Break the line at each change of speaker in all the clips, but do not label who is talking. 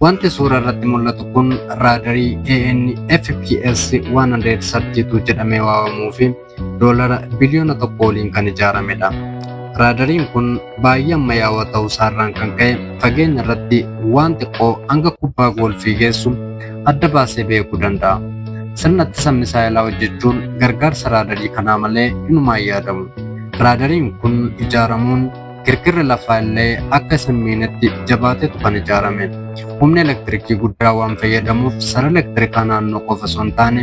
Wanti suura irratti mul'atu kun raadarii AN/FPS 132 jedhamee waamamuu fi doolara biliyoona 1 waliin kan ijaaramedha. Raadariin kun baay'ee ammayyaawaa ta'uu isaarraan kan ka'e fageenya irratti waan xiqqoo hanga kubbaa goolfii geessu adda baasee beekuu danda'a. Sirna ittisa misaa'ilaa hojjechuun gargaarsa raadarii kanaa malee inumaan yaadamu. Raadariin kun ijaaramuun kirkirri lafaa illee akka isa hin miinetti jabaateetu kan ijaarame. Humna elektirikii guddaa waan fayyadamuuf sarara elektirikaa naannoo qofa osoo hin taane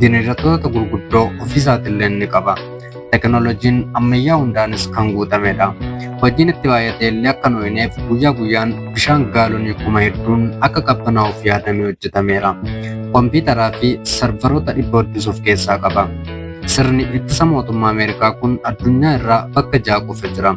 jenereetoroota gurguddoo ofiisaatillee ni qaba. Teknooloojiin ammayyaa hundaanis kan guutamedha. Hojiin itti baay'atee illee akka nu hineef guyyaa guyyaan bishaan gaalonii 1000 akka qabbanaa'uuf yaadamee hojjetameera. Kompiitaraa fi sarvaroota 100 of keessaa qaba. Sirni ittisa mootummaa Ameerikaa kun addunyaa irraa bakka 6 qofa jira.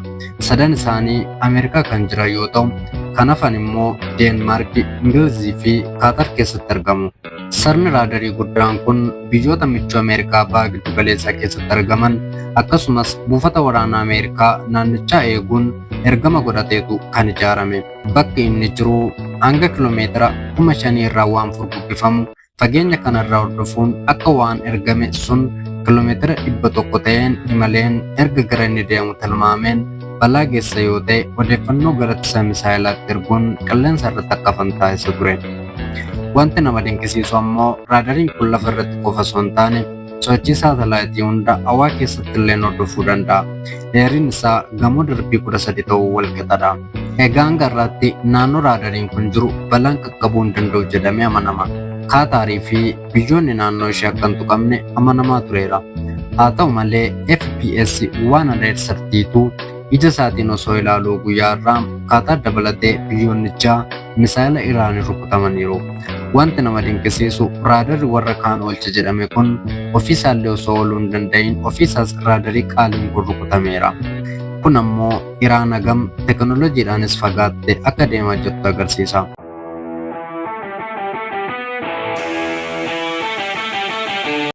3 isaanii Ameerikaa kan jiran yoo ta'u, kan hafan immoo Deenmaark, Ingilizii fi Kaatar keessatti argamu. Sirni raadarii guddaan kun biyyoota michuu Ameerikaa baha giddu galeessaa keessatti argaman akkasumas buufata waraanaa Ameerikaa naannichaa eeguun ergama godhateetu kan ijaarame. Bakki inni jiru hanga kiiloomeetira 5,000 irraa waan furguggifamu fageenya kanarraa hordofuun akka waan ergame sun kiiloomeetira 100 ta'een imaleen erga gara inni deemu tilmaameen balaa geessa yoo ta'e odeeffannoo gara ittisa misaa'ilaatti erguun qilleensa irratti akka taasisu ture. Wanti nama dinqisiisu ammoo raadariin kun lafa irratti qofa osoo hin taane sochii saatalaayitii hunda hawaa keessatti illee hordofuu danda'a. Dheeriin isaa gamoo darbii 13 ta'uu wal qixadha. Egaa hanga irraatti naannoo raadariin kun jiru balaan qaqqabuu hin danda'u jedhamee amanama. Kaataarii fi biyyoonni naannoo ishee akka hin tuqamne amanamaa tureera. Haa ta'u malee FPS 132 ija isaatiin osoo ilaaluu guyyaa irraa Kaataar dabalatee biyyoonnichaa misaa'ila Iraanii rukutamaniiru. Wanti nama dinqisiisu raadarri warra kaan oolche jedhame kun ofiisaallee osoo ooluu hin danda'in ofiisaas raadarii qaaliin kun rukutameera. Kun ammoo Iraan hagam teknooloojiidhaanis fagaattee akka deemaa jirtu agarsiisa.